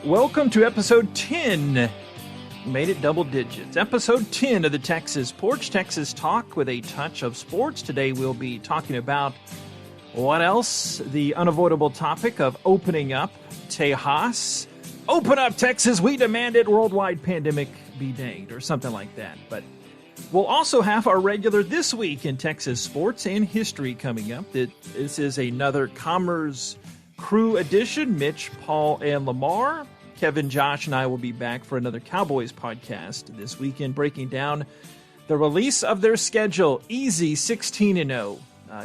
Welcome to episode 10. Made it double digits. Episode 10 of the Texas Porch, Texas Talk with a touch of sports. Today we'll be talking about what else? The unavoidable topic of opening up Tejas. Open up, Texas. We demand it. Worldwide pandemic be danged, or something like that. But we'll also have our regular This Week in Texas Sports and History coming up. This is another Commerce Crew edition. Mitch, Paul, and Lamar. Kevin, Josh, and I will be back for another Cowboys podcast this weekend, breaking down the release of their schedule. Easy 16-0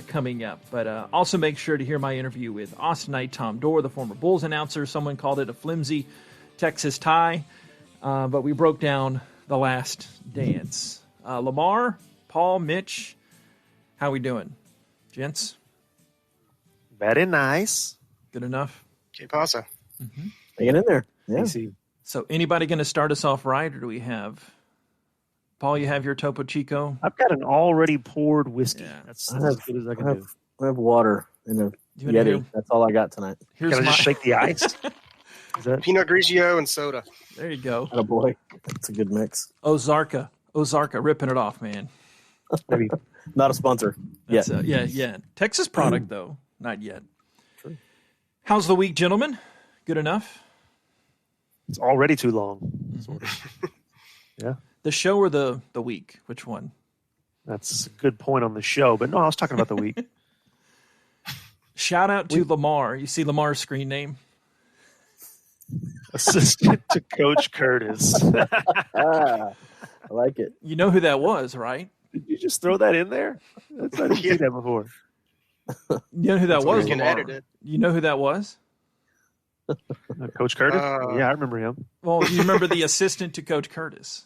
coming up. But also make sure to hear my interview with Austinite Tom Dorr, the former Bulls announcer. Someone called it a flimsy Texas tie, but we broke down the last dance. Lamar, Paul, Mitch, how we doing? Gents? Very nice. Good enough? Que pasa? Mm-hmm. Hanging in there. Yeah. Easy. So anybody going to start us off right, or do we have... Paul, you have your Topo Chico? I've got an already poured whiskey. Yeah. That's as good as I can do. I have water in a Yeti. That's all I got tonight. Here's Can I just shake the ice? Is that... Pinot Grigio and soda. There you go. Oh boy, that's a good mix. Ozarka, ripping it off, man. Maybe. Not a sponsor yet. Yeah. Texas product, though. Not yet. True. How's the week, gentlemen? Good enough? It's already too long. Sort of. Yeah. The show or the week? Which one? That's a good point on the show, but no, I was talking about the week. Shout out to Lamar. You see Lamar's screen name? Assistant to Coach Curtis. I like it. You know who that was, right? Did you just throw that in there? I didn't see that before. You know who that was, You can Lamar? edit it. You know who that was? Coach Curtis? Yeah, I remember him. Well, you remember the assistant to Coach Curtis.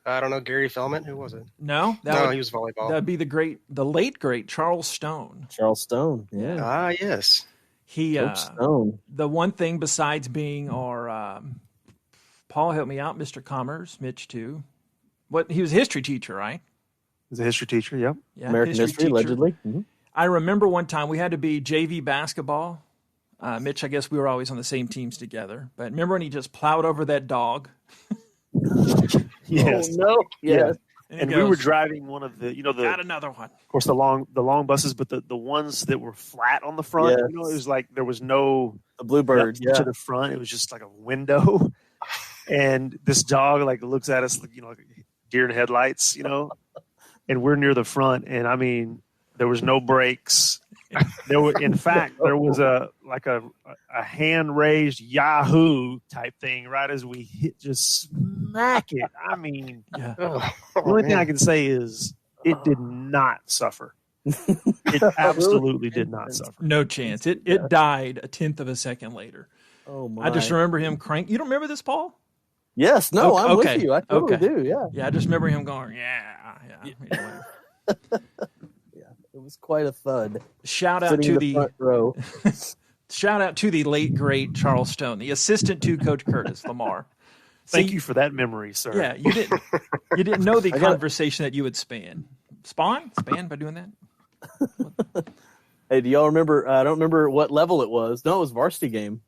I don't know, Gary Fellman. Who was it? No? He was volleyball. That'd be the late, great Charles Stone. Charles Stone. Yeah. Ah, yes. He, Coach Stone. the one thing besides being our, Paul, help me out, Mr. Commerce, Mitch too. He was a history teacher, right? He's a history teacher, yeah. Yeah, American history, teacher. allegedly. Mm-hmm. I remember one time we had to be JV basketball. Mitch, I guess we were always on the same teams together. But remember when he just plowed over that dog? Yes. Oh, no. Yes. And we were driving one of the, got another one. of course, the long buses, but the ones that were flat on the front, Yes. it was like there was no The Bluebird. to the front. It was just like a window. And this dog like looks at us, like deer in headlights, and we're near the front. And I mean, there was no brakes. There was a hand raised Yahoo type thing right as we just smack it. I mean, Yeah. the only thing I can say is it did not suffer. It absolutely did not suffer. No chance. It died a tenth of a second later. Oh my. I just remember him crank. You don't remember this, Paul? Yes. No, I'm Okay. with you. I totally Okay. do. Yeah. Yeah, I just remember him going, yeah. Anyway. It was quite a thud. Shout out Sitting to in the front row. shout out to the late great Charles Stone, the assistant to Coach Curtis, Lamar. Thank you for that memory, sir. Yeah, you didn't know the conversation that you would span by doing that. Hey, do y'all remember? I don't remember what level it was. No, it was varsity game.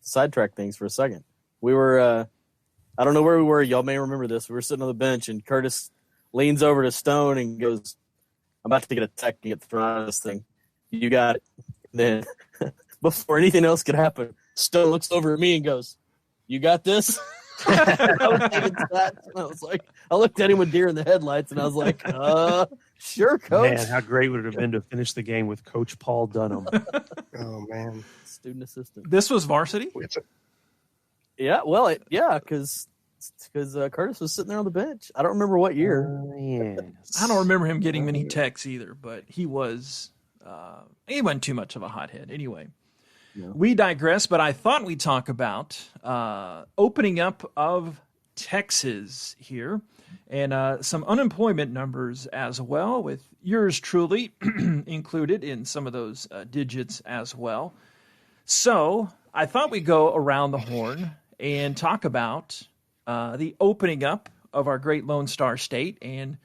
Sidetrack things for a second. We were, I don't know where we were. Y'all may remember this. We were sitting on the bench, and Curtis leans over to Stone and goes, "I'm about to get a tech and get thrown out of this thing. You got it." Then, before anything else could happen, Stone looks over at me and goes, "You got this?" I looked at him with deer in the headlights, and I was like, "Sure, coach." Man, how great would it have been to finish the game with Coach Paul Dunham? Oh, man. Student assistant. This was varsity? Yeah, well, because Curtis was sitting there on the bench. I don't remember what year. Yes. I don't remember him getting many texts either, but he wasn't too much of a hothead. Anyway, No. We digress, but I thought we'd talk about opening up of Texas here and some unemployment numbers as well, with yours truly included in some of those digits as well. So I thought we'd go around the horn and talk about the opening up of our great Lone Star State and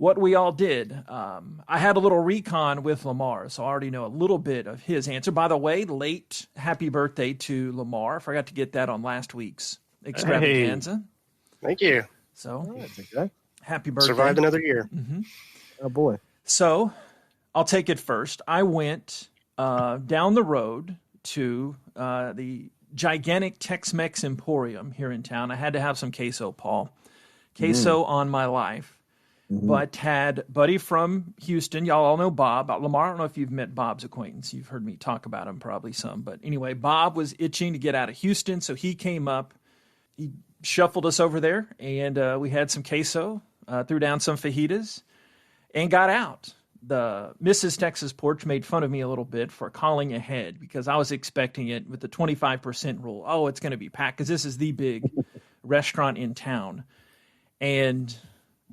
what we all did. I had a little recon with Lamar, so I already know a little bit of his answer. By the way, late happy birthday to Lamar. I forgot to get that on last week's extravaganza. Hey. Thank you. So, That's okay. happy birthday. Survived another year. Mm-hmm. Oh, boy. So, I'll take it first. I went down the road to the gigantic Tex-Mex Emporium here in town. I had to have some queso, Paul. Queso on my life. But had buddy from Houston. Y'all all know Bob. Lamar, I don't know if you've met Bob's acquaintance. You've heard me talk about him probably some. But anyway, Bob was itching to get out of Houston, so he came up. He shuffled us over there, and we had some queso, threw down some fajitas, and got out. The Mrs. Texas Porch made fun of me a little bit for calling ahead because I was expecting it with the 25% rule. Oh, it's going to be packed because this is the big restaurant in town. And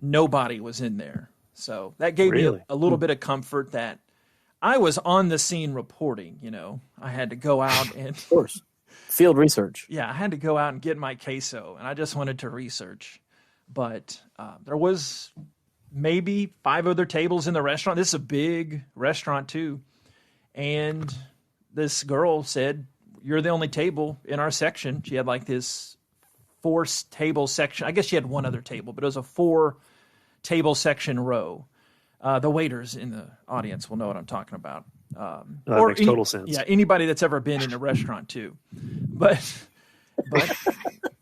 nobody was in there. So that gave me a little bit of comfort that I was on the scene reporting, I had to go out and... Of course. Field research. Yeah, I had to go out and get my queso, and I just wanted to research. But there was maybe 5 other tables in the restaurant. This is a big restaurant, too. And this girl said, "You're the only table in our section." She had like this 4-table section. I guess she had one other table, but it was a 4-table section row. The waiters in the audience will know what I'm talking about. That makes total sense. Yeah, anybody that's ever been in a restaurant too. But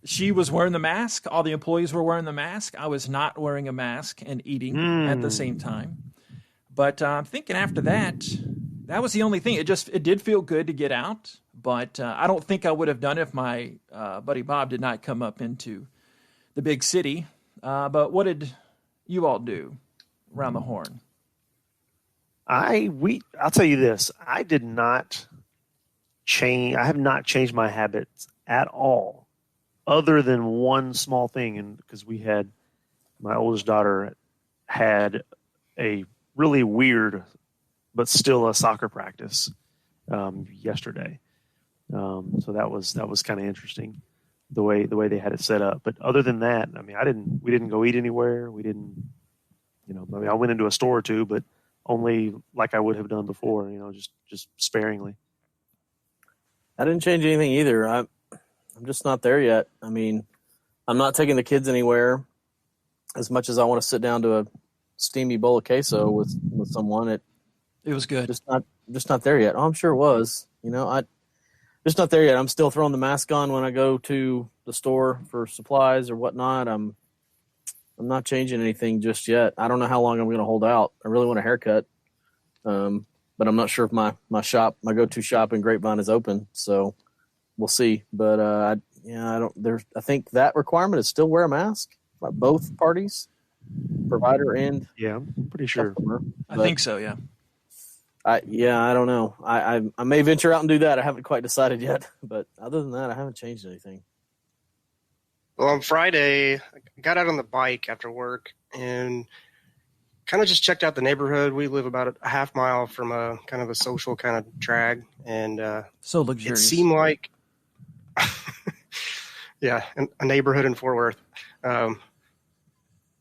she was wearing the mask. All the employees were wearing the mask. I was not wearing a mask and eating at the same time. But I'm thinking after that was the only thing. It did feel good to get out. But I don't think I would have done it if my buddy Bob did not come up into the big city. But what did you all do around the horn? I'll tell you this. I did not change. I have not changed my habits at all, other than one small thing. And because my oldest daughter had a really weird, but still a soccer practice yesterday. So that was kind of interesting, the way they had it set up. But other than that, I mean, we didn't go eat anywhere. We didn't, I went into a store or two, but only like I would have done before, just sparingly. I didn't change anything either. I'm just not there yet. I mean, I'm not taking the kids anywhere as much as I want to sit down to a steamy bowl of queso with someone. It was good. Just not there yet. Oh, I'm sure it was. Just not there yet. I'm still throwing the mask on when I go to the store for supplies or whatnot. I'm not changing anything just yet. I don't know how long I'm going to hold out. I really want a haircut, but I'm not sure if my go-to shop in Grapevine is open. So we'll see. But I think that requirement is still wear a mask by both parties, provider and I'm pretty sure. Customer. I think so. Yeah. I don't know. I may venture out and do that. I haven't quite decided yet, but other than that, I haven't changed anything. Well, on Friday, I got out on the bike after work and kind of just checked out the neighborhood. We live about a half mile from a kind of a social kind of drag, and so luxurious. It seemed like, a neighborhood in Fort Worth.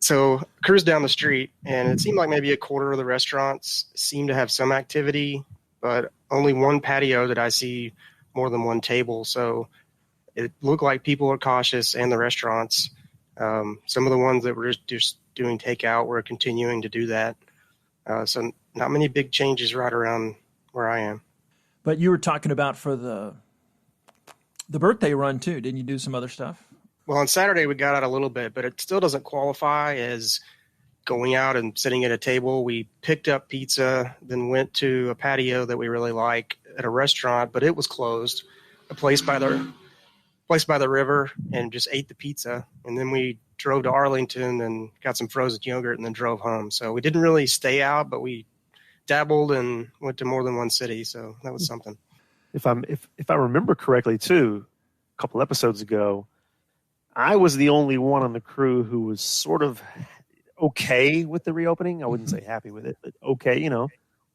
So cruised down the street, and it seemed like maybe a quarter of the restaurants seemed to have some activity, but only one patio did I see more than one table. So it looked like people are cautious, and the restaurants. Some of the ones that were just doing takeout were continuing to do that. So not many big changes right around where I am. But you were talking about for the birthday run too. Didn't you do some other stuff? Well, on Saturday we got out a little bit, but it still doesn't qualify as going out and sitting at a table. We picked up pizza, then went to a patio that we really like at a restaurant, but it was closed. A place by the river, and just ate the pizza. And then we drove to Arlington and got some frozen yogurt and then drove home. So we didn't really stay out, but we dabbled and went to more than one city. So that was something. If I remember correctly too, a couple episodes ago, I was the only one on the crew who was sort of okay with the reopening. I wouldn't say happy with it, but okay,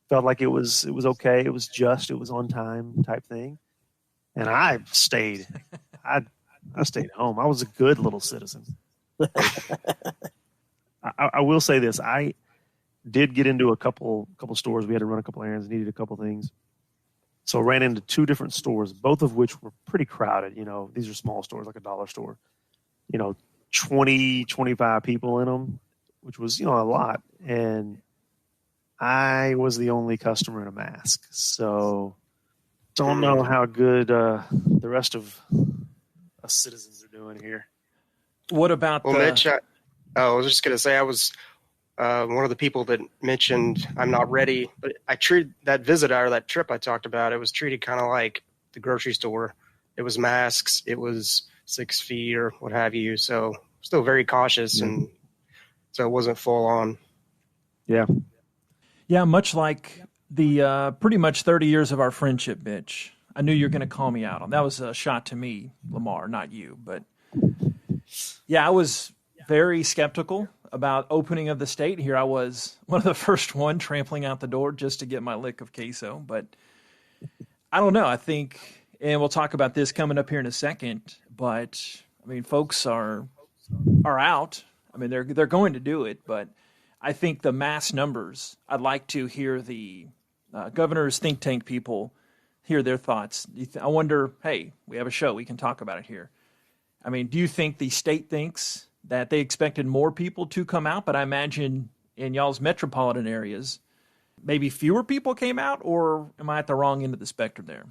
felt like it was okay. It was on time type thing. And I stayed home. I was a good little citizen. I will say this. I did get into a couple stores. We had to run a couple errands, needed a couple things. So ran into 2 different stores, both of which were pretty crowded. These are small stores, like a dollar store. 20, 25 people in them, which was, a lot. And I was the only customer in a mask. So don't know how good the rest of us citizens are doing here. What about Mitch, I was just going to say I was one of the people that mentioned I'm not ready, but I treated that visit or that trip I talked about, it was treated kind of like the grocery store. It was masks, it was 6 feet or what have you. So still very cautious, and so it wasn't full on. Yeah. Yeah, much like the pretty much 30 years of our friendship, Mitch. I knew you were going to call me out on that. Was a shot to me, Lamar, not you. But yeah, I was very skeptical about opening of the state. Here I was, one of the first one trampling out the door just to get my lick of queso. But I don't know. I think, and we'll talk about this coming up here in a second. But I mean, folks are out. I mean, they're going to do it. But I think the mass numbers. I'd like to hear the governor's think tank people hear their thoughts. I wonder. Hey, we have a show. We can talk about it here. I mean, do you think the state thinks that they expected more people to come out? But I imagine in y'all's metropolitan areas, maybe fewer people came out, or am I at the wrong end of the spectrum there?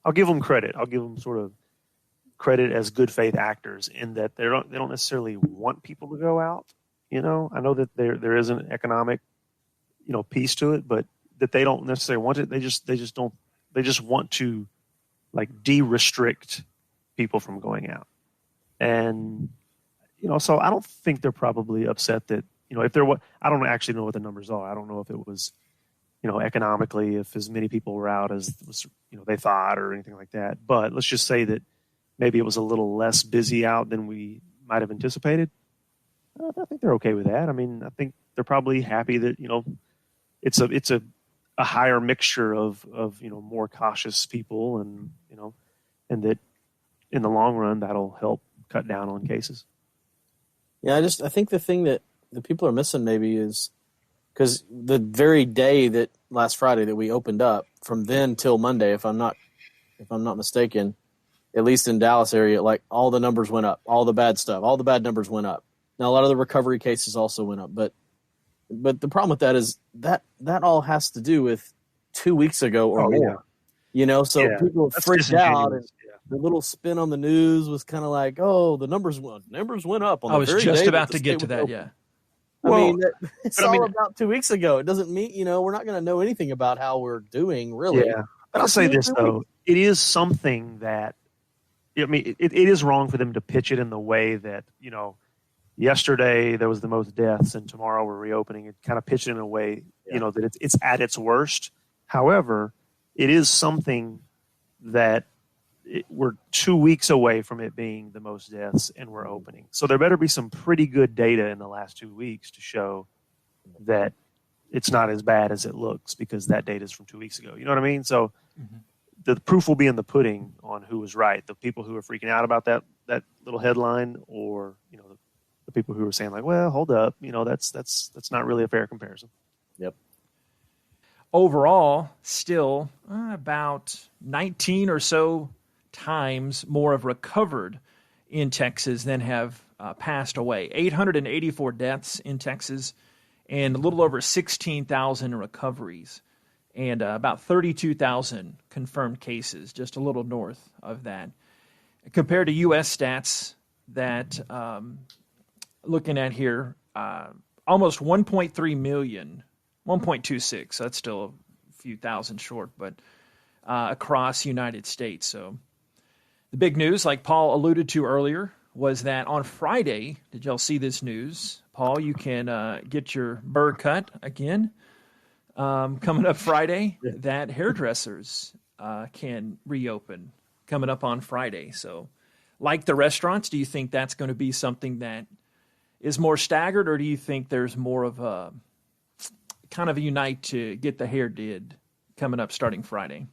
I'll give them credit. I'll give them sort of credit as good faith actors in that they don't necessarily want people to go out. I know that there is an economic, piece to it, but that they don't necessarily want it. They just want to like de-restrict people from going out. And so I don't think they're probably upset that, if there was, I don't actually know what the numbers are. I don't know if it was, economically, if as many people were out as was, they thought or anything like that. But let's just say that maybe it was a little less busy out than we might have anticipated. I think they're okay with that. I mean, I think they're probably happy that, it's a higher mixture of more cautious people and, and that in the long run, that'll help cut down on cases. Yeah, I think the thing that the people are missing maybe is because the very day that last Friday that we opened up, from then till Monday, if I'm not mistaken, at least in Dallas area, like all the numbers went up, all the bad numbers went up. Now a lot of the recovery cases also went up, but the problem with that is that all has to do with 2 weeks ago or more. Yeah. So people freaked out, and the little spin on the news was kind of like, oh, the numbers went up. I was just about to get to that. Yeah. I mean, it's all about 2 weeks ago. It doesn't mean, we're not going to know anything about how we're doing, really. Yeah. But I'll say this, though. It is something that, it is wrong for them to pitch it in the way that, yesterday there was the most deaths and tomorrow we're reopening. It kind of pitch it in a way, that it's at its worst. However, it is something that we're 2 weeks away from it being the most deaths and we're opening. So there better be some pretty good data in the last 2 weeks to show that it's not as bad as it looks, because that data is from 2 weeks ago. You know what I mean? So the proof will be in the pudding on who was right. The people who are freaking out about that little headline, or, the people who are saying like, well, hold up, that's not really a fair comparison. Yep. Overall, still about 19 or so times more have recovered in Texas than have passed away. 884 deaths in Texas and a little over 16,000 recoveries, and about 32,000 confirmed cases, just a little north of that. Compared to U.S. stats that looking at here, almost 1.3 million, 1.26, so that's still a few thousand short, but across United States. So the big news, like Paul alluded to earlier, was that on Friday, did y'all see this news? Paul, you can get your burr cut again. Coming up Friday, that hairdressers can reopen coming up on Friday. So like the restaurants, do you think that's going to be something that is more staggered, or do you think there's more of a kind of a unite to get the hair did coming up starting Friday?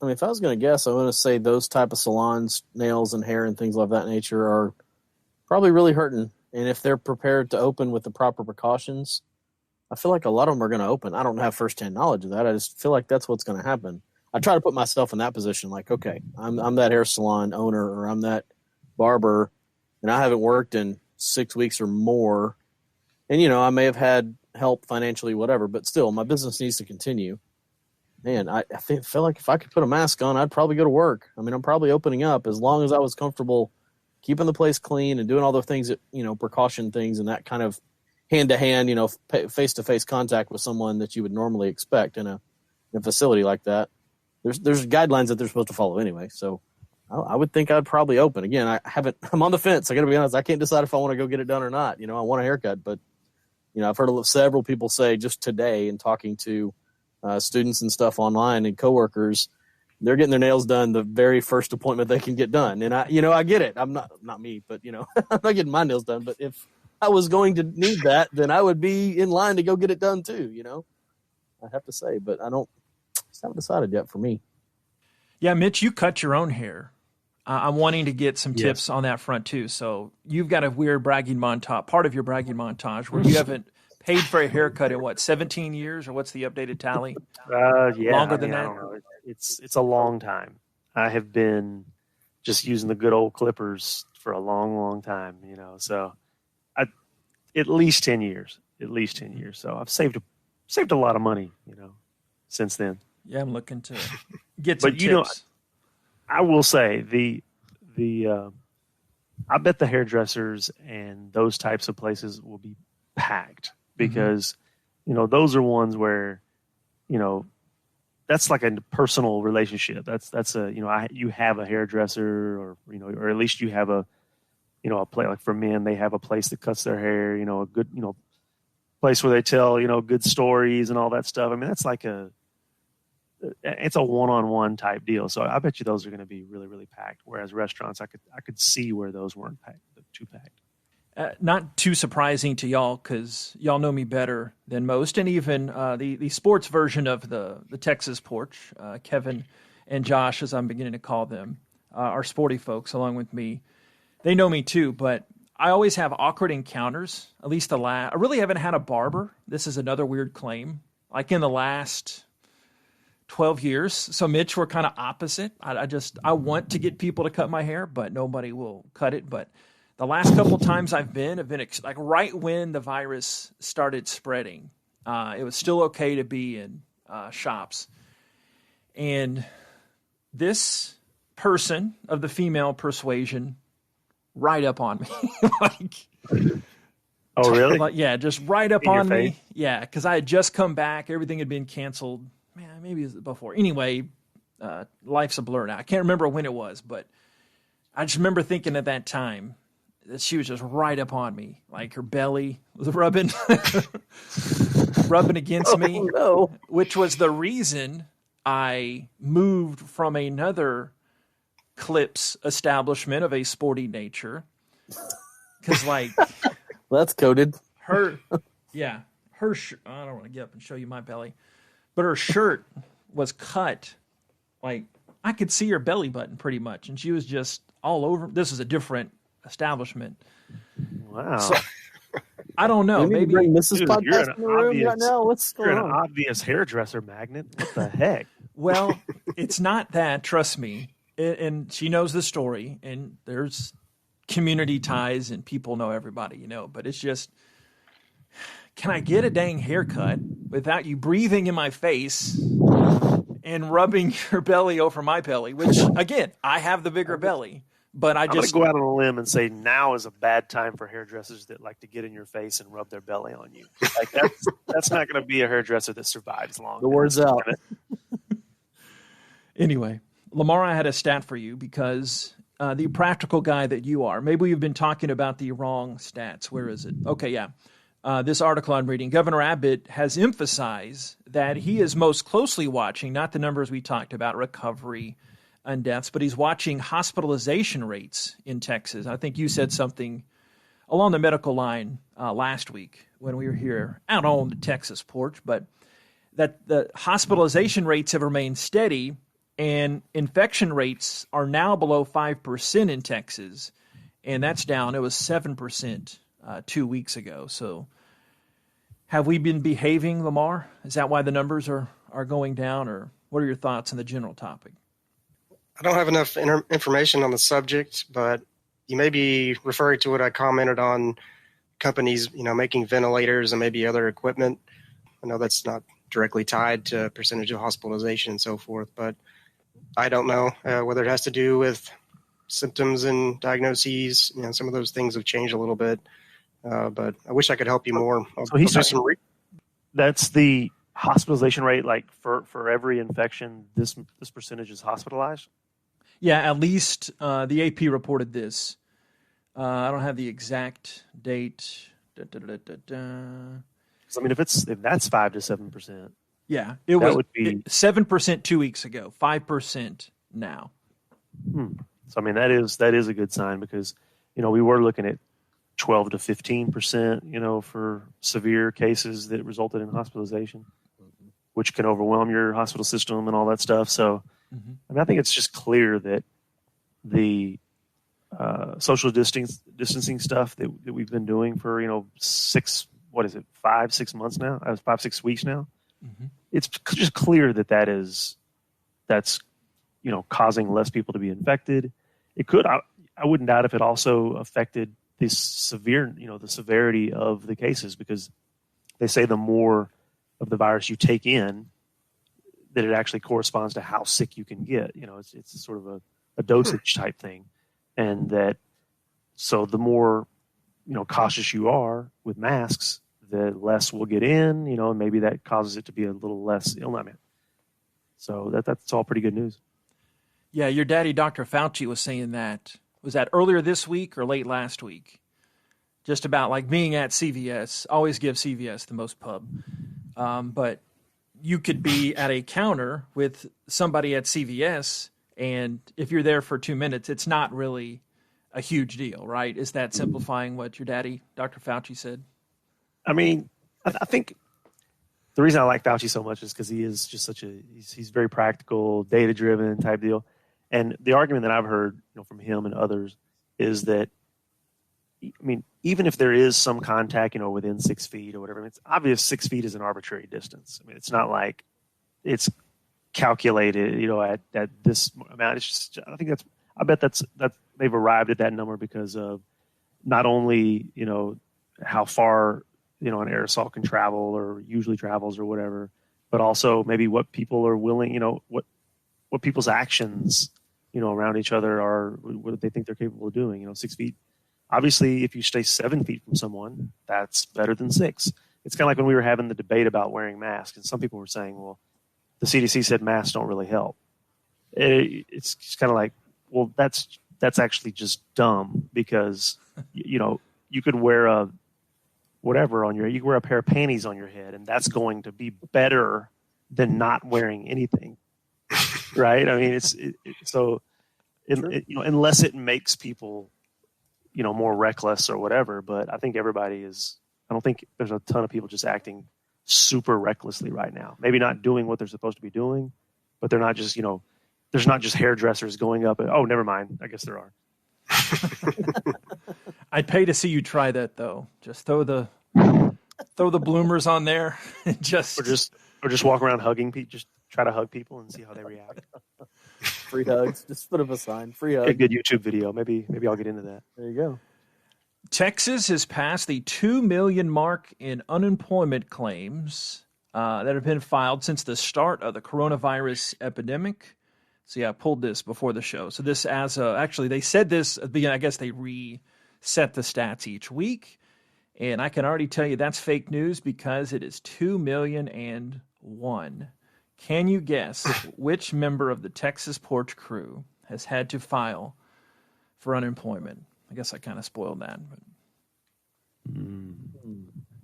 I mean, if I was going to guess, I want to say those type of salons, nails and hair and things of that nature are probably really hurting and if they're prepared to open with the proper precautions, I feel like a lot of them are going to open. I don't have firsthand knowledge of that. I just feel like that's what's going to happen. I try to put myself in that position. Like, okay, I'm that hair salon owner, or I'm that barber, and I haven't worked in 6 weeks or more. And, I may have had help financially, whatever, but still my business needs to continue. Man, I feel like if I could put a mask on, I'd probably go to work. I mean, I'm probably opening up as long as I was comfortable keeping the place clean and doing all the things that, precaution things and that kind of hand-to-hand, face-to-face contact with someone that you would normally expect in a facility like that. There's guidelines that they're supposed to follow anyway. So I would think I'd probably open. Again, I'm on the fence. I got to be honest. I can't decide if I want to go get it done or not. I want a haircut, but, I've heard several people say just today in talking to students and stuff online and coworkers, they're getting their nails done the very first appointment they can get done. And I get it. I'm not me, but I'm not getting my nails done. But if I was going to need that, then I would be in line to go get it done too. I have to say, but I haven't decided yet for me. Yeah, Mitch, you cut your own hair. I'm wanting to get some tips on that front too. So you've got a weird bragging montage, part of your bragging montage where you haven't paid for a haircut in 17 years, or what's the updated tally? Longer than that? I don't know. It's a long time. I have been just using the good old clippers for a long, long time, so at least 10 years, So I've saved a lot of money, since then. Yeah. I'm looking to get some but tips. I will say I bet the hairdressers and those types of places will be packed because, those are ones where, that's like a personal relationship. That's you have a hairdresser or at least you have a place like for men, they have a place that cuts their hair, a good, place where they tell, good stories and all that stuff. I mean, that's like it's a one-on-one type deal. So I bet you those are going to be really, really packed. Whereas restaurants, I could see where those weren't too packed. Not too surprising to y'all because y'all know me better than most. And even the sports version of the Texas Porch, Kevin and Josh, as I'm beginning to call them, are sporty folks along with me. They know me too, but I always have awkward encounters, at least I really haven't had a barber. This is another weird claim. Like in the last 12 years. So Mitch, we're kind of opposite. I want to get people to cut my hair, but nobody will cut it. But the last couple times I've been like right when the virus started spreading. It was still okay to be in shops. And this person of the female persuasion right up on me. Oh, really? Yeah, just right up on me. Yeah, because I had just come back. Everything had been canceled. Man, maybe it was before. Anyway, life's a blur now. I can't remember when it was, but I just remember thinking at that time that she was just right up on me. Like her belly was rubbing against me, no. Which was the reason I moved from another clips establishment of a sporty nature. Because, well, that's coded. I don't want to get up and show you my belly. But her shirt was cut, like I could see her belly button pretty much, and she was just all over. This is a different establishment. Wow. So, I don't know. Maybe bring Mrs. Dude, Podcast in the room right now. What's going on? You're an obvious hairdresser magnet. What the heck? Well, it's not that. Trust me. And she knows the story, and there's community ties, and people know everybody, But it's just, can I get a dang haircut without you breathing in my face and rubbing your belly over my belly? Which, again, I have the bigger belly, but I'm going to go out on a limb and say now is a bad time for hairdressers that like to get in your face and rub their belly on you. Like that's not going to be a hairdresser that survives long. The word's out. Anyway, Lamar, I had a stat for you because the practical guy that you are, maybe we've been talking about the wrong stats. Where is it? Okay, yeah. This article I'm reading, Governor Abbott has emphasized that he is most closely watching, not the numbers we talked about, recovery and deaths, but he's watching hospitalization rates in Texas. I think you said something along the medical line last week when we were here out on the Texas Porch, but that the hospitalization rates have remained steady and infection rates are now below 5% in Texas, and that's down. It was 7% 2 weeks ago. So have we been behaving, Lamar? Is that why the numbers are going down, or what are your thoughts on the general topic? I don't have enough information on the subject, but you may be referring to what I commented on companies, making ventilators and maybe other equipment. I know that's not directly tied to percentage of hospitalization and so forth, but I don't know whether it has to do with symptoms and diagnoses. Some of those things have changed a little bit, but I wish I could help you more. That's the hospitalization rate, like for every infection, this percentage is hospitalized? Yeah, at least the AP reported this. I don't have the exact date. I mean, if that's 5 to 7%. Yeah, it would be 7% 2 weeks ago, 5% now. So I mean, that is a good sign, because we were looking at 12 to 15%, for severe cases that resulted in hospitalization, which can overwhelm your hospital system and all that stuff. So, I mean, I think it's just clear that the social distancing stuff that we've been doing for 5, 6 months now, 5, 6 weeks now. It's just clear that's causing less people to be infected. It could, I wouldn't doubt if it also affected the severity of the cases, because they say the more of the virus you take in, that it actually corresponds to how sick you can get. It's sort of a dosage type thing. And that, so the more, cautious you are with masks, the less will get in, and maybe that causes it to be a little less ill. So that's all pretty good news. Yeah, your daddy, Dr. Fauci, was saying that. Was that earlier this week or late last week? Just about like being at CVS. Always give CVS the most pub. But you could be at a counter with somebody at CVS, and if you're there for 2 minutes, it's not really a huge deal, right? Is that simplifying what your daddy, Dr. Fauci, said? I mean, I think the reason I like Fauci so much is because he is just he's very practical, data-driven type deal. And the argument that I've heard from him and others is that, I mean, even if there is some contact, within 6 feet or whatever, it's obvious 6 feet is an arbitrary distance. I mean, it's not like it's calculated, at this amount. It's just, I bet that they've arrived at that number because of not only, how far, an aerosol can travel or usually travels or whatever, but also maybe what people are willing, what people's actions, around each other are, what they think they're capable of doing. 6 feet. Obviously, if you stay 7 feet from someone, that's better than 6. It's kind of like when we were having the debate about wearing masks, and some people were saying, well, the CDC said masks don't really help. It's just kind of like, well, that's actually just dumb, because, you could wear you could wear a pair of panties on your head, and that's going to be better than not wearing anything. Right? I mean, unless it makes people, more reckless or whatever. But I think I don't think there's a ton of people just acting super recklessly right now. Maybe not doing what they're supposed to be doing, but they're not just, there's not just hairdressers going up and, oh, never mind. I guess there are. I'd pay to see you try that, though. Just throw the bloomers on there and just walk around hugging people. Just try to hug people and see how they react. Free hugs. Just put up a sign. Free hug. A good YouTube video. Maybe I'll get into that. There you go. Texas has passed the 2 million mark in unemployment claims that have been filed since the start of the coronavirus epidemic. So yeah, I pulled this before the show. So this actually they said this at the beginning. I guess they reset the stats each week. And I can already tell you that's fake news, because it is 2,000,001. Can you guess which member of the Texas Porch crew has had to file for unemployment? I guess I kind of spoiled that. But...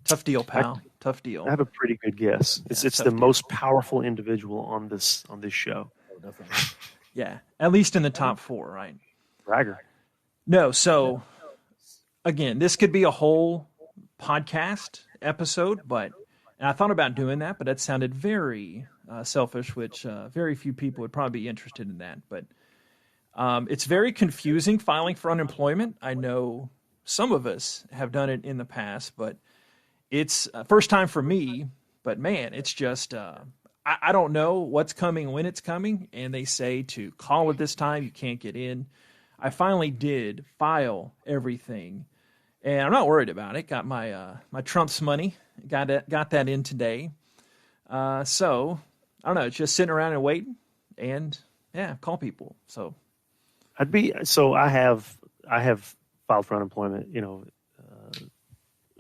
Tough deal, pal. Tough deal. I have a pretty good guess. It's the most powerful individual on this show. Oh, definitely. Yeah, at least in the top 4, right? Bragger. No, so again, this could be a whole podcast episode, and I thought about doing that, but that sounded very selfish, which very few people would probably be interested in that. But it's very confusing filing for unemployment. I know some of us have done it in the past, but it's first time for me. But man, it's just I don't know what's coming when it's coming, and they say to call it this time. You can't get in. I finally did file everything, and I'm not worried about it. Got my my Trump's money. Got that in today. So I don't know. It's just sitting around and waiting, and yeah, call people. So I have filed for unemployment, a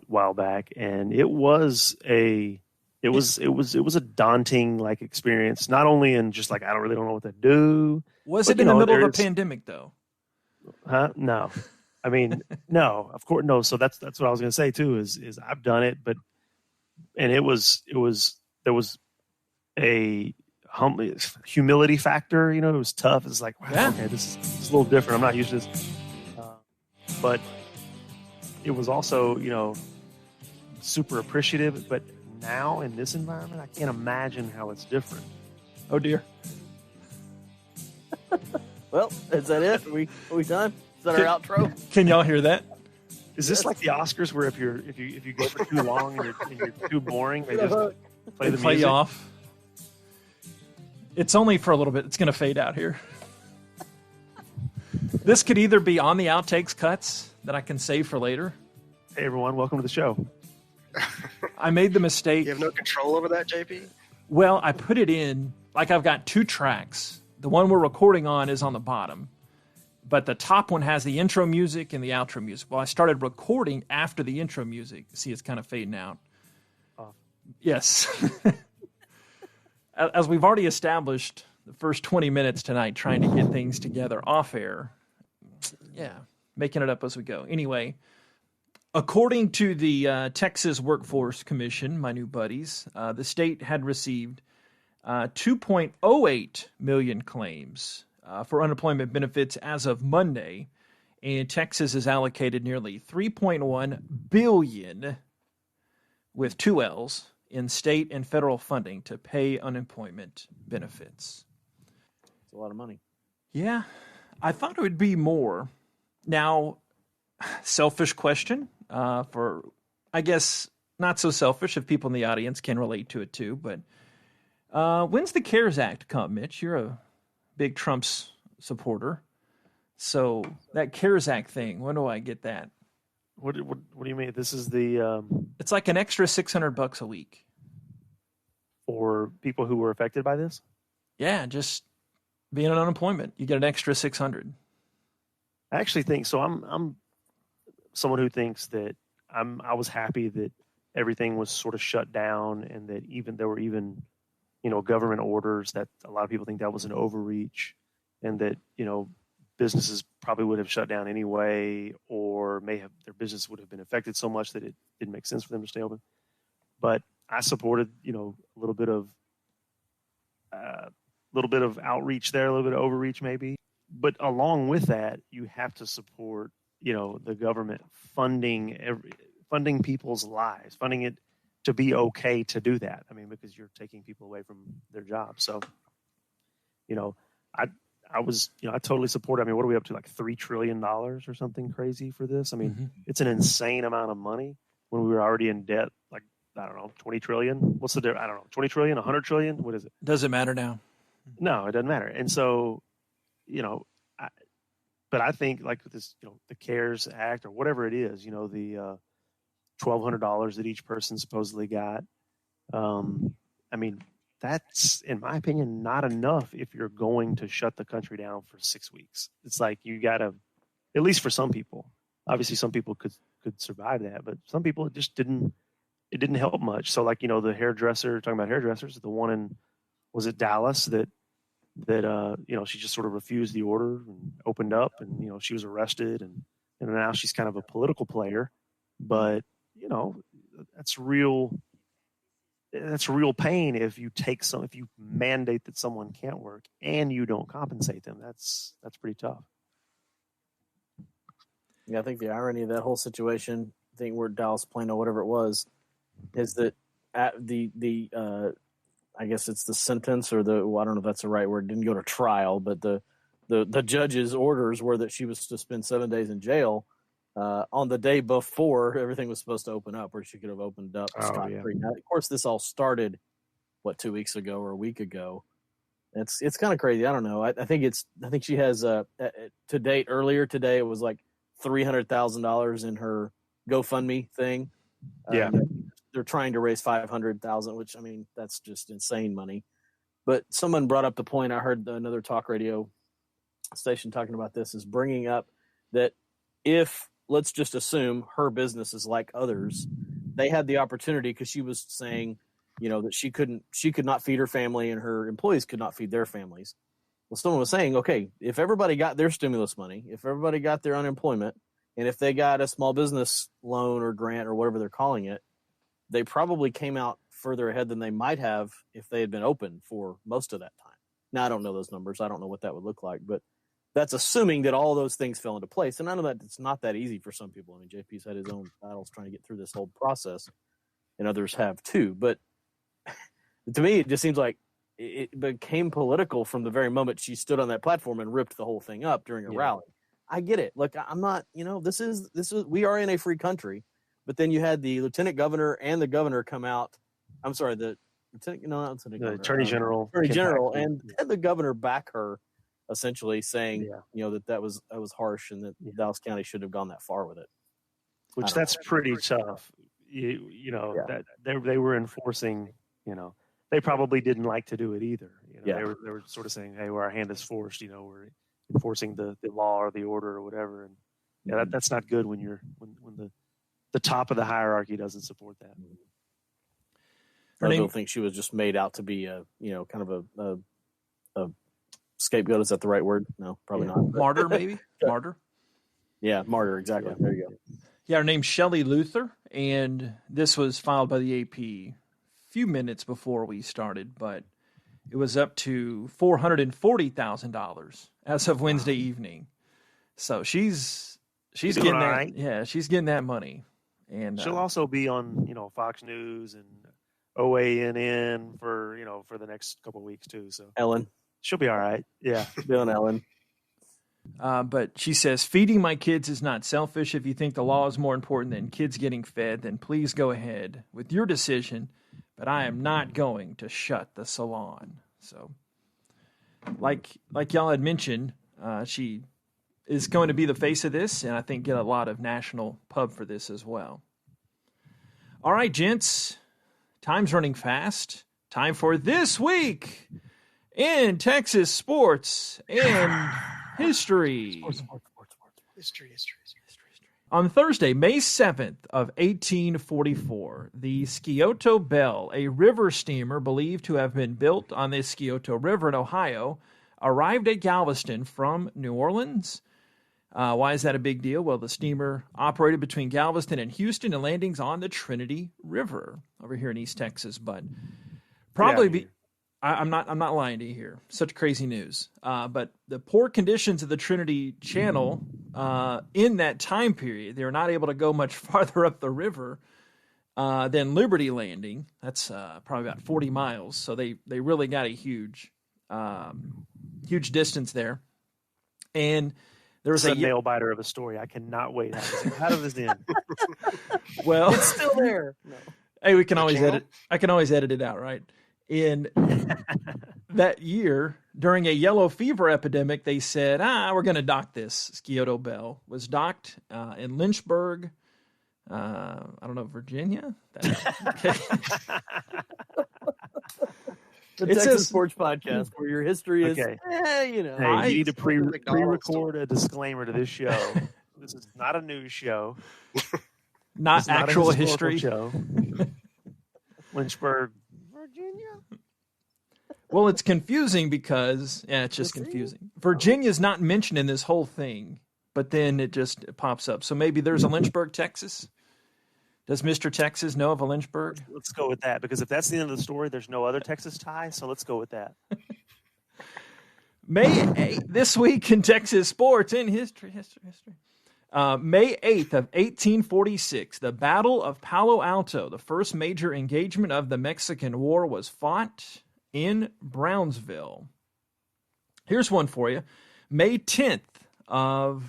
while back, and it was a daunting like experience. Not only in just like I don't know what to do. Was but, it in the middle of a pandemic though? Huh? No, I mean no. Of course, no. So that's what I was going to say too. Is I've done it, and there was a humility factor. It was tough. It's like, wow, Yeah. okay, this is a little different. I'm not used to this. But it was also, super appreciative. But now in this environment, I can't imagine how it's different. Oh dear. Well, is that it? Are we done? Is that our outro? Can y'all hear that? Is this like the Oscars where if you go for too long and you're too boring, they just play the Play music? you off. It's only for a little bit. It's going to fade out here. This could either be on the outtakes cuts that I can save for later. Hey everyone, welcome to the show. I made the mistake. You have no control over that, JP? Well, I put it in, like I've got two tracks. The one we're recording on is on the bottom, but the top one has the intro music and the outro music. Well, I started recording after the intro music. See, it's kind of fading out. Oh. Yes. As we've already established the first 20 minutes tonight trying to get things together off air. Yeah, making it up as we go. Anyway, according to the Texas Workforce Commission, my new buddies, the state had received 2.08 million claims for unemployment benefits as of Monday, and Texas has allocated nearly 3.1 billion with two L's in state and federal funding to pay unemployment benefits. It's a lot of money. Yeah, I thought it would be more. Now, selfish question for, I guess, not so selfish if people in the audience can relate to it too, but when's the CARES Act come, Mitch? You're a big Trump's supporter. So that CARES Act thing, when do I get that? What do you mean? This is the It's like an extra $600 a week. for people who were affected by this? Yeah, just being on unemployment, you get an extra $600. I actually think so. I'm someone who thinks that I was happy that everything was sort of shut down, and that there were government orders that a lot of people think that was an overreach, and that businesses probably would have shut down anyway, or their business would have been affected so much that it didn't make sense for them to stay open. But I supported a little bit of outreach there, a little bit of overreach maybe. But along with that, you have to support the government funding people's lives, funding it to be okay to do that. I mean, because you're taking people away from their jobs. So, I totally support it. I mean, what are we up to? Like $3 trillion or something crazy for this? I mean, It's an insane amount of money when we were already in debt. Like, I don't know, 20 trillion. What's the difference? I don't know, 20 trillion, 100 trillion. What is it? Does it matter now? No, it doesn't matter. And so, but I think like with this, the CARES Act or whatever it is, the $1,200 that each person supposedly got. I mean, that's, in my opinion, not enough if you're going to shut the country down for 6 weeks. It's like you got to, at least for some people. Obviously, some people could survive that, but some people it just didn't. It didn't help much. So, like the hairdresser, talking about hairdressers, the one in was it Dallas that she just sort of refused the order and opened up, and she was arrested, and now she's kind of a political player, but that's real pain if you mandate that someone can't work and you don't compensate them. That's pretty tough. Yeah, I think the irony of that whole situation, I think we're Dallas, Plano, whatever it was, is that at I guess it's the sentence or I don't know if that's the right word, didn't go to trial, but the judge's orders were that she was to spend 7 days in jail. on the day before everything was supposed to open up, where she could have opened up scot-free. Now, of course, this all started 2 weeks ago or a week ago. It's kind of crazy. I don't know. I think she has to date earlier today. It was like $300,000 in her GoFundMe thing. Yeah, they're trying to raise $500,000, which, I mean, that's just insane money. But someone brought up the point. I heard another talk radio station talking about this, is bringing up that if, let's just assume her business is like others, they had the opportunity, because she was saying, that she could not feed her family and her employees could not feed their families. Well, someone was saying, okay, if everybody got their stimulus money, if everybody got their unemployment, and if they got a small business loan or grant or whatever they're calling it, they probably came out further ahead than they might have if they had been open for most of that time. Now, I don't know those numbers. I don't know what that would look like, but that's assuming that all those things fell into place. And I know that it's not that easy for some people. I mean, JP's had his own battles trying to get through this whole process, and others have too. But to me, it just seems like it became political from the very moment she stood on that platform and ripped the whole thing up during a rally. I get it. Look, I'm not, this is, we are in a free country, but then you had the lieutenant governor and the governor come out. I'm sorry, the lieutenant, no, not lieutenant governor, attorney general, and the governor back her, essentially saying, that was harsh, and that Dallas County shouldn't have gone that far with it. Which that's pretty tough. That they were enforcing, they probably didn't like to do it either. They were sort of saying, hey, where our hand is forced, we're enforcing the law or the order or whatever. And that's not good when the top of the hierarchy doesn't support that. I don't think she was just made out to be a kind of a scapegoat. Is that the right word? No, probably not. Martyr, maybe? Martyr? Yeah, martyr, exactly. Yeah. There you go. Yeah, her name's Shelley Luther, and this was filed by the AP a few minutes before we started, but it was up to $440,000 as of Wednesday evening. So she's getting that. Right. Yeah, she's getting that money, and she'll also be on Fox News and OANN for the next couple of weeks too. So Ellen, she'll be all right. Yeah, be on Ellen. But she says, feeding my kids is not selfish. If you think the law is more important than kids getting fed, then please go ahead with your decision. But I am not going to shut the salon. So, like y'all had mentioned, she is going to be the face of this, and I think get a lot of national pub for this as well. All right, gents, time's running fast. Time for This Week in Texas Sports and History. History. On Thursday, May 7th of 1844, the Scioto Belle, a river steamer believed to have been built on the Scioto River in Ohio, arrived at Galveston from New Orleans. Why is that a big deal? Well, the steamer operated between Galveston and Houston, and landings on the Trinity River over here in East Texas. But probably I'm not lying to you here. Such crazy news. But the poor conditions of the Trinity Channel in that time period, they were not able to go much farther up the river than Liberty Landing. That's probably about 40 miles. So they really got a huge distance there. And there was a nail biter of a story. I cannot wait. How did this end? Well, it's still there. No. Hey, we can always edit. I can always edit it out, right? In that year, during a yellow fever epidemic, they said, we're going to dock this. Scioto Belle was docked in Lynchburg, I don't know, Virginia? Okay. The Texas Porch Podcast, where your history is, Hey, you need to pre-record a disclaimer to this show. This is not a news show. Not actual history. Show. Lynchburg, Virginia. Well, it's confusing because, it's just confusing. Virginia's not mentioned in this whole thing, but then it just pops up. So maybe there's a Lynchburg, Texas? Does Mr. Texas know of a Lynchburg? Let's go with that, because if that's the end of the story, there's no other Texas tie, so let's go with that. May 8th, this week in Texas sports and history. May 8th of 1846, the Battle of Palo Alto, the first major engagement of the Mexican War, was fought in Brownsville. Here's one for you. May 10th of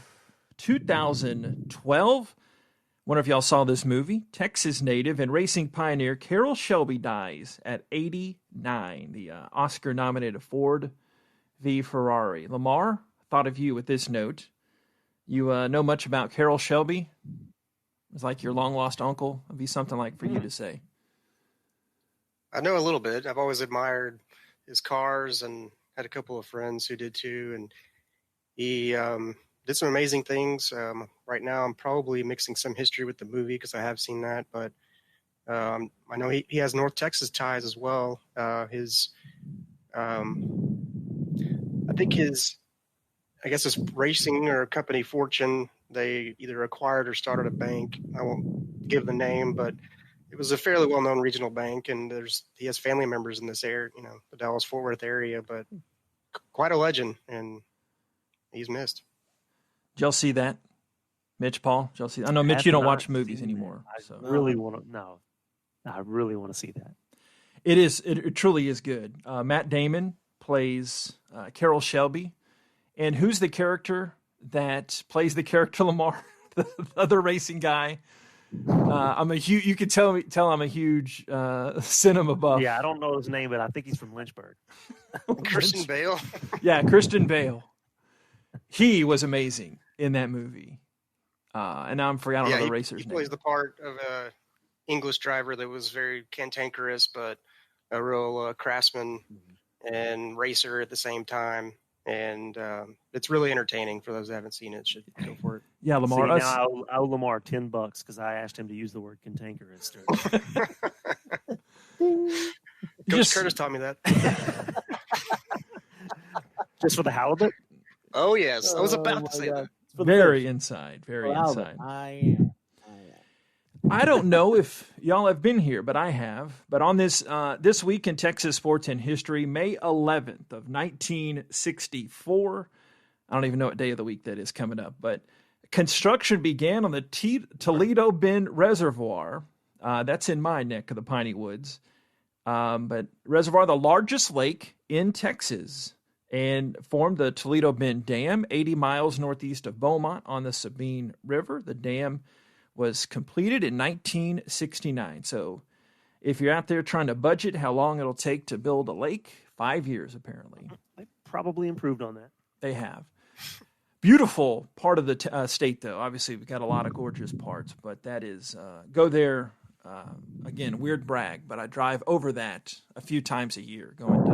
2012. Wonder if y'all saw this movie. Texas native and racing pioneer Carroll Shelby dies at 89. The Oscar-nominated Ford v. Ferrari. Lamar, thought of you with this note. You know much about Carroll Shelby? It's like your long-lost uncle. It'd be something like for you to say. I know a little bit. I've always admired his cars and had a couple of friends who did too. And he did some amazing things. Right now, I'm probably mixing some history with the movie because I have seen that. But I know he has North Texas ties as well. I think his racing or company Fortune, they either acquired or started a bank. I won't give the name, but it was a fairly well-known regional bank, and he has family members in this area, the Dallas-Fort Worth area, but quite a legend, and he's missed. Did y'all see that? Mitch, Paul? Did y'all see that? I know, Mitch, you don't watch movies anymore. I really want to see that. It truly is good. Matt Damon plays Carroll Shelby. And who's the character that plays the character Lamar, the other racing guy? You could tell I'm a huge cinema buff. Yeah, I don't know his name, but I think he's from Lynchburg. Christian Bale. Yeah, Christian Bale. He was amazing in that movie. And now I don't know the racer's name. He plays the part of a English driver that was very cantankerous, but a real craftsman and racer at the same time. And it's really entertaining for those that haven't seen it. Should go for it. Yeah, Lamar. Now I owe Lamar $10 because I asked him to use the word cantankerous. Coach Curtis taught me that. Just for the halibut? Oh yes, I was about to say that. Very inside. I don't know if y'all have been here, but I have. But on this week in Texas sports and history, May 11th of 1964, I don't even know what day of the week that is coming up, but construction began on the Toledo Bend Reservoir. That's in my neck of the Piney Woods. But reservoir, the largest lake in Texas, and formed the Toledo Bend Dam, 80 miles northeast of Beaumont on the Sabine River. The dam was completed in 1969. So if you're out there trying to budget how long it'll take to build a lake, 5 years apparently. They probably improved on that. They have. Beautiful part of the state, though. Obviously, we've got a lot of gorgeous parts, but that is, go there. Again, weird brag, but I drive over that a few times a year going to...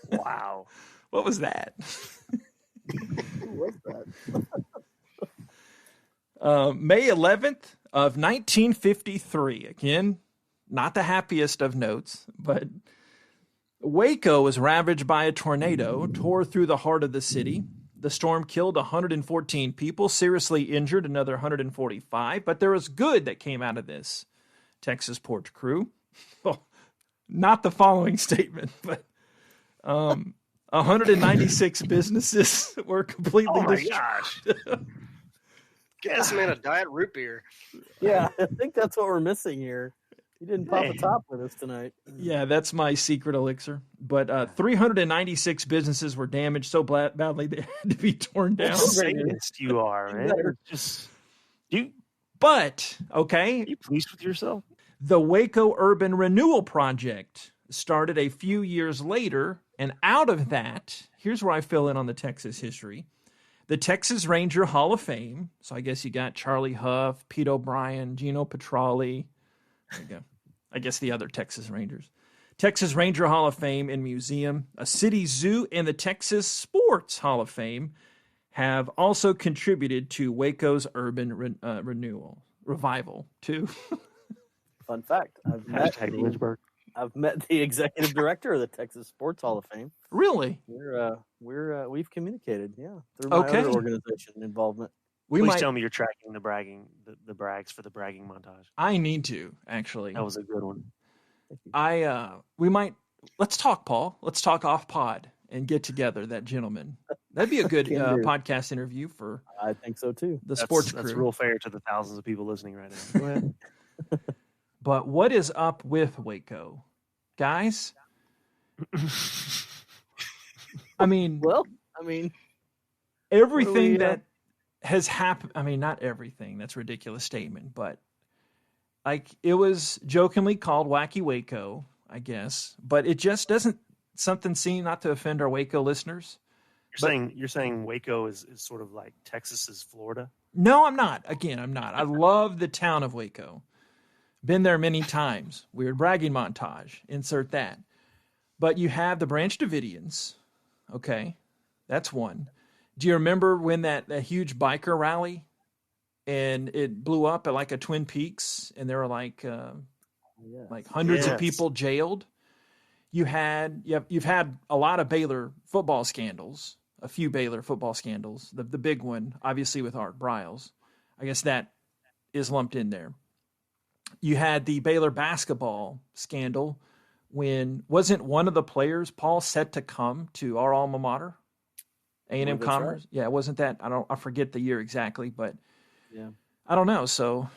Wow. What was that? Who was that? May 11th of 1953. Again, not the happiest of notes, but Waco was ravaged by a tornado, tore through the heart of the city. The storm killed 114 people, seriously injured another 145, but there was good that came out of this. Texas Porch crew. Well, not the following statement, but 196 businesses were completely destroyed. Gosh. Get this man a diet root beer. Yeah, I think that's what we're missing here. You didn't pop a top with us tonight. Yeah, that's my secret elixir. But 396 businesses were damaged so badly they had to be torn down. Sadist you are, man. But, okay. Are you pleased with yourself? The Waco Urban Renewal Project started a few years later, and out of that, here's where I fill in on the Texas history. The Texas Ranger Hall of Fame. So I guess you got Charlie Huff, Pete O'Brien, Gino Petrali. There you go. I guess the other Texas Rangers. Texas Ranger Hall of Fame and Museum, a city zoo, and the Texas Sports Hall of Fame have also contributed to Waco's urban revival, too. Fun fact. I've met the executive director of the Texas Sports Hall of Fame. Really? We've communicated, through my other organization involvement. Please tell me you're tracking the brags for the bragging montage. I need to, actually. That was a good one. Let's talk, Paul. Let's talk off pod and get together that gentleman. That'd be a good podcast interview for. I think so too. Sports crew. That's real fair to the thousands of people listening right now. Go ahead. But what is up with Waco, guys? I mean, everything has happened. I mean, not everything. That's a ridiculous statement, but like it was jokingly called Wacky Waco, I guess, but it just doesn't something seem not to offend our Waco listeners. You're saying Waco is sort of like Texas's Florida? No, I'm not. Again, I'm not. I love the town of Waco. Been there many times. Weird bragging montage. Insert that. But you have the Branch Davidians. Okay, that's one. Do you remember when that huge biker rally and it blew up at like a Twin Peaks and there were like hundreds of people jailed? You've had a lot of Baylor football scandals, a few Baylor football scandals. The big one, obviously, with Art Briles. I guess that is lumped in there. You had the Baylor basketball scandal when wasn't one of the players, Paul, set to come to our alma mater, A&M Commerce? Right. Yeah, wasn't that? I forget the year exactly, but yeah, I don't know. So,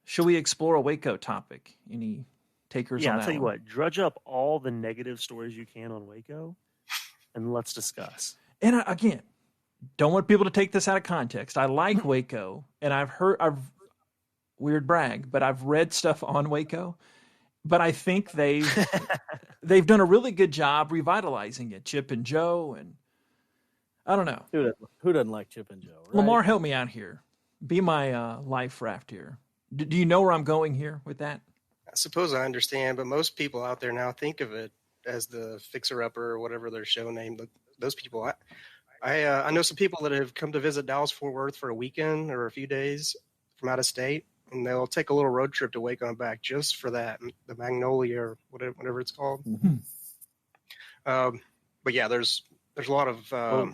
should we explore a Waco topic? Any takers? Yeah, on I'll that tell you one? what. Drudge up all the negative stories you can on Waco, and let's discuss. And again, don't want people to take this out of context. I like Waco, and I've weird brag, but I've read stuff on Waco. But I think they've done a really good job revitalizing it. Chip and Joe, and I don't know. Who doesn't like Chip and Joe? Right? Lamar, help me out here. Be my life raft here. Do you know where I'm going here with that? I suppose I understand, but most people out there now think of it as the fixer-upper or whatever their show name. Those people, I know some people that have come to visit Dallas-Fort Worth for a weekend or a few days from out of state, and they'll take a little road trip to Waco and back just for that, the Magnolia or whatever it's called. Mm-hmm. But yeah, there's a lot of.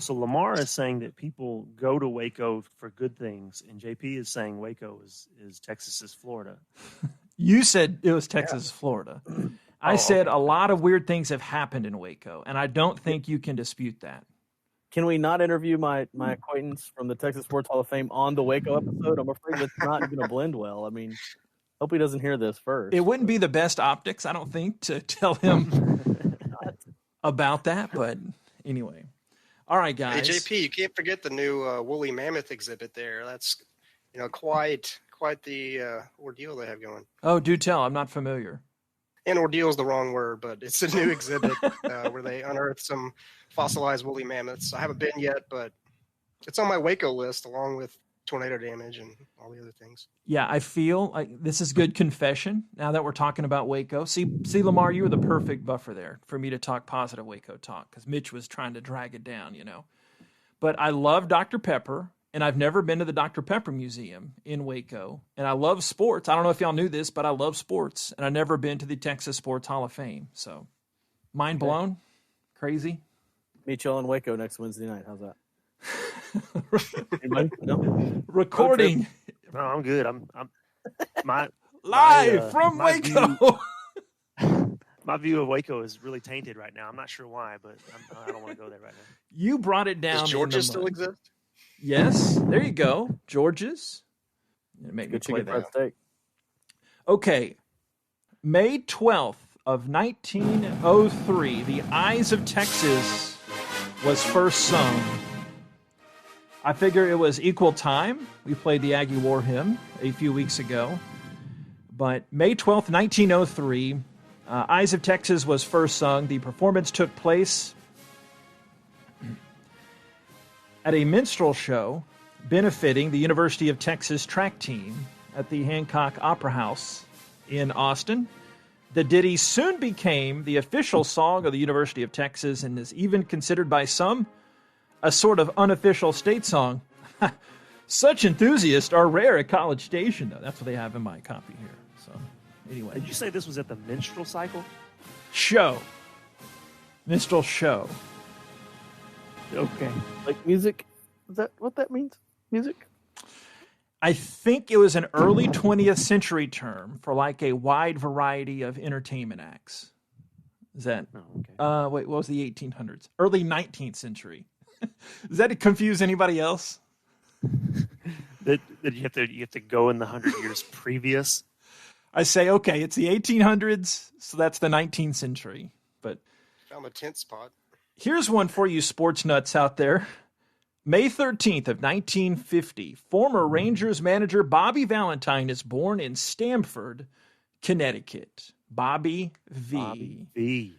So Lamar is saying that people go to Waco for good things, and JP is saying Waco is Texas's Florida. You said it was Texas, Florida. I said a lot of weird things have happened in Waco, and I don't think you can dispute that. Can we not interview my acquaintance from the Texas Sports Hall of Fame on the Waco episode? I'm afraid that's not going to blend well. I mean, hope he doesn't hear this first. It wouldn't be the best optics, I don't think, to tell him about that. But anyway. All right, guys. Hey, JP, you can't forget the new woolly mammoth exhibit there. That's quite the ordeal they have going. Oh, do tell. I'm not familiar. And ordeal is the wrong word, but it's a new exhibit where they unearthed some fossilized woolly mammoths. I haven't been yet, but it's on my Waco list along with tornado damage and all the other things. Yeah, I feel like this is good confession now that we're talking about Waco. See, Lamar, you were the perfect buffer there for me to talk positive Waco talk because Mitch was trying to drag it down, But I love Dr. Pepper, and I've never been to the Dr. Pepper Museum in Waco. And I love sports. I don't know if y'all knew this, but I love sports, and I've never been to the Texas Sports Hall of Fame. So, mind blown, crazy. Meet y'all in Waco next Wednesday night. How's that? Anybody? No? Recording. No, I'm good. I'm live from Waco. My view of Waco is really tainted right now. I'm not sure why, but I don't want to go there right now. You brought it down. Does Georgia still exist? Yes. There you go. Georgia's. Make good chicken fried steak. Okay. May 12th of 1903, The Eyes of Texas was first sung. I figure it was equal time. We played the Aggie War Hymn a few weeks ago. But May 12th, 1903, Eyes of Texas was first sung. The performance took place at a minstrel show benefiting the University of Texas track team at the Hancock Opera House in Austin. The ditty soon became the official song of the University of Texas and is even considered by some a sort of unofficial state song. Such enthusiasts are rare at College Station, though. That's what they have in my copy here. So, anyway. Did you say this was at the minstrel cycle? Show. Minstrel show. Okay. Like music? Is that what that means? Music? I think it was an early 20th century term for like a wide variety of entertainment acts. Is that? Oh, okay. Wait, what was the 1800s? Early 19th century. Does that confuse anybody else? That you have to go in the 100 years previous. I say, okay, it's the 1800s, so that's the 19th century. But found the 10th spot. Here's one for you sports nuts out there. May 13th of 1950, former Rangers manager Bobby Valentine is born in Stamford, Connecticut. Bobby V. Bobby V.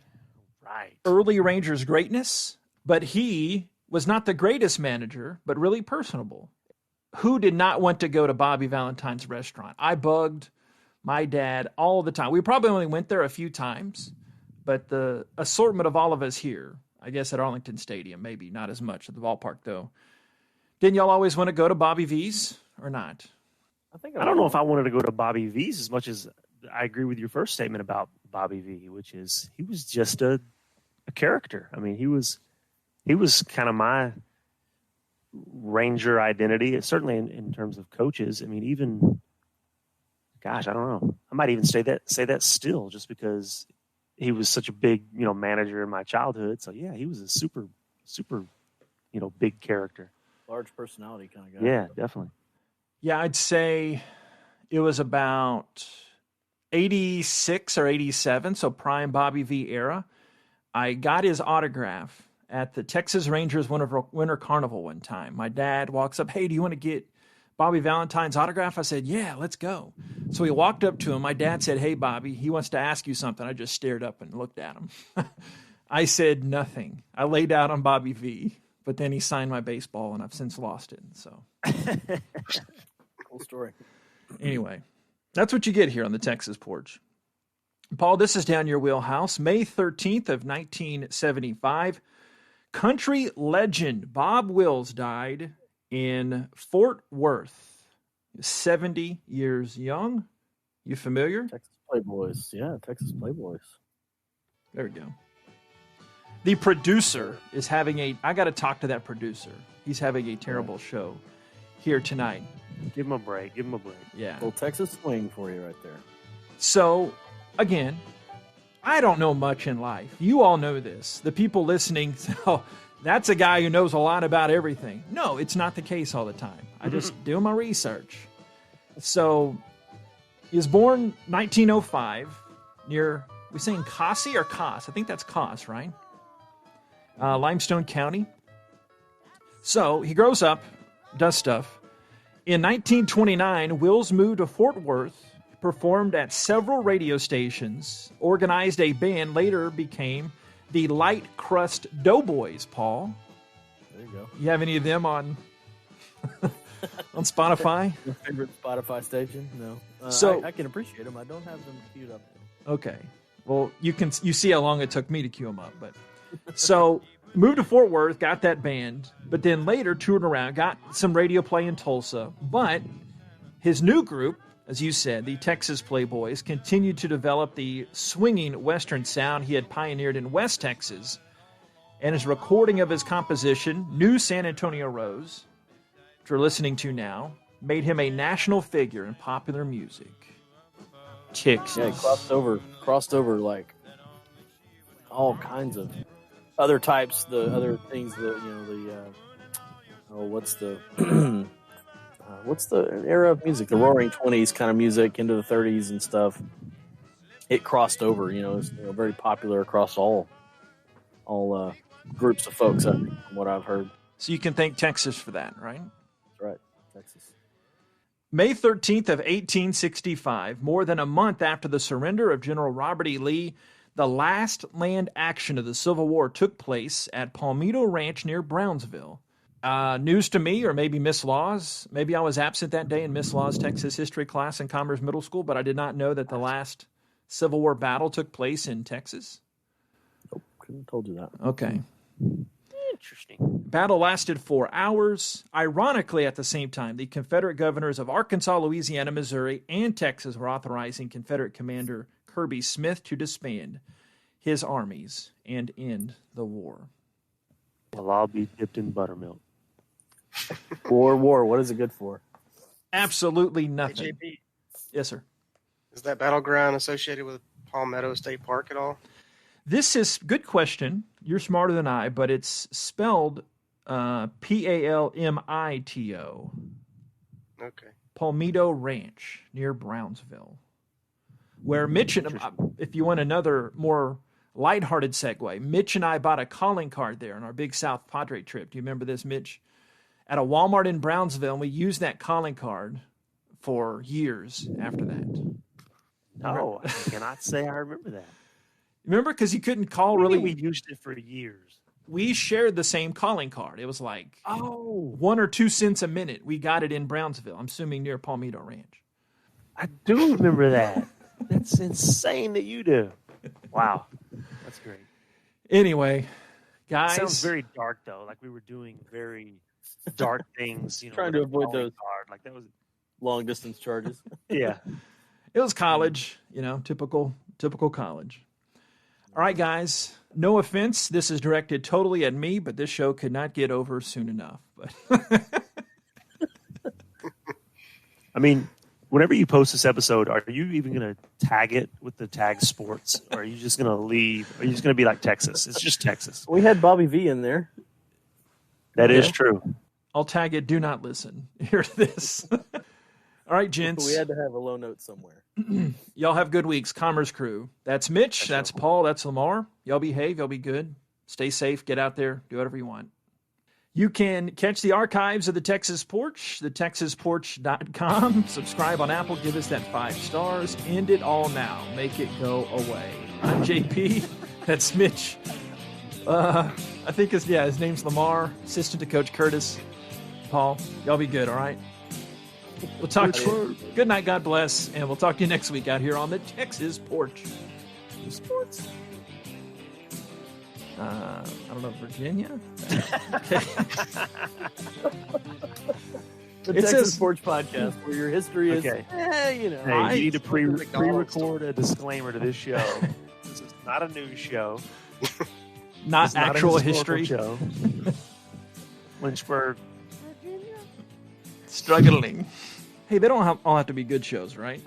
Right. Early Rangers greatness, but he was not the greatest manager, but really personable. Who did not want to go to Bobby Valentine's restaurant? I bugged my dad all the time. We probably only went there a few times, but the assortment of all of us here, I guess at Arlington Stadium, maybe not as much at the ballpark though. Didn't y'all always want to go to Bobby V's or not? I don't know if I wanted to go to Bobby V's as much as I agree with your first statement about Bobby V, which is he was just a character. I mean, he was kind of my Ranger identity, certainly in terms of coaches. I mean, even, gosh, I don't know. I might even say that still, just because he was such a big, manager in my childhood. So yeah, he was a super, big character. Large personality kind of guy. Yeah, definitely. Yeah, I'd say it was about 86 or 87, so prime Bobby V era. I got his autograph at the Texas Rangers Winter Carnival one time. My dad walks up, "Hey, do you want to get Bobby Valentine's autograph?" I said, "Yeah, let's go." So we walked up to him. My dad said, "Hey, Bobby, he wants to ask you something." I just stared up and looked at him. I said nothing. I laid out on Bobby V, but then he signed my baseball, and I've since lost it. So, cool story. Anyway, that's what you get here on the Texas Porch. Paul, this is down your wheelhouse. May 13th of 1975. Country legend Bob Wills died in Fort Worth. 70 years young. You familiar? Texas Playboys. Yeah, Texas Playboys. There we go. The producer is having I got to talk to that producer. He's having a terrible show here tonight. Give him a break. Yeah. Little Texas swing for you right there. So, again, I don't know much in life. You all know this. The people listening, so that's a guy who knows a lot about everything. No, it's not the case all the time. I just do my research. So, he was born 1905 near, we saying Cossie or Coss? I think that's Coss, right? Limestone County. So, he grows up, does stuff. In 1929, Wills moved to Fort Worth, performed at several radio stations, organized a band, later became the Light Crust Doughboys, Paul. There you go. You have any of them on on Spotify? Your favorite Spotify station? No. So I can appreciate them. I don't have them queued up. Okay. Well, you see how long it took me to queue them up, but so moved to Fort Worth, got that band, but then later toured around, got some radio play in Tulsa, but his new group, as you said, the Texas Playboys, continued to develop the swinging Western sound he had pioneered in West Texas, and his recording of his composition, New San Antonio Rose, which we're listening to now, made him a national figure in popular music. Texas. Yeah, he crossed over like all kinds of other types, the other things, what's the era of music? The Roaring 20s kind of music into the 30s and stuff. It crossed over, it's very popular across all groups of folks, I think, from what I've heard. So you can thank Texas for that, right? That's right, Texas. May 13th of 1865, more than a month after the surrender of General Robert E. Lee, the last land action of the Civil War took place at Palmito Ranch near Brownsville. News to me, or maybe Miss Laws. Maybe I was absent that day in Miss Laws' Texas history class in Commerce Middle School, but I did not know that the last Civil War battle took place in Texas. Nope, couldn't have told you that. Okay. Interesting. Battle lasted 4 hours. Ironically, at the same time, the Confederate governors of Arkansas, Louisiana, Missouri, and Texas were authorizing Confederate Commander Kirby Smith to disband his armies and end the war. Well, I'll be dipped in buttermilk. War, what is it good for? Absolutely nothing. AJP, Yes, sir. is that battleground associated with Palmetto State Park at all? This is good question. You're smarter than I, but it's spelled Palmito. Okay. Palmito Ranch near Brownsville, where Mitch and if you want another more lighthearted segue, Mitch and I bought a calling card there on our Big South Padre trip. Do you remember this, Mitch? at a Walmart in Brownsville, and we used that calling card for years after that. No, I cannot say I remember that. Remember? Because you couldn't call Really, really. we used it for years. We shared the same calling card. It was like 1 or 2 cents a minute. We got it in Brownsville. I'm assuming near Palmito Ranch. I do remember that. That's insane that you do. Wow. That's great. Anyway, guys. It sounds very dark, though. Like we were doing very dark things. Trying to avoid those like that was long distance charges. Yeah. It was college, typical college. All right, guys. No offense. This is directed totally at me, but this show could not get over soon enough. But I mean, whenever you post this episode, are you even going to tag it with the tag sports? Or are you just going to leave? Are you just going to be like Texas? It's just Texas. We had Bobby V in there. That is true. I'll tag it. Do not listen. Hear this. All right, gents. We had to have a low note somewhere. Y'all have good weeks. Commerce Crew. That's Mitch. That's Paul. That's Lamar. Y'all behave. Y'all be good. Stay safe. Get out there. Do whatever you want. You can catch the archives of the Texas Porch, thetexasporch.com. Subscribe on Apple. Give us that 5 stars. End it all now. Make it go away. I'm JP. That's Mitch. I think his name's Lamar. Assistant to Coach Curtis. Paul, y'all be good, all right? We'll talk to you. Good night, God bless, and we'll talk to you next week out here on the Texas Porch. Sports. I don't know, Virginia? The It Texas says- Porch Podcast, where your history is, Okay. I- Hey, you need to pre-record a disclaimer to this show. This is not a news show. Not It's not a actual historical history. show. Lynchburg. Struggling. Hey, they don't all have to be good shows, right?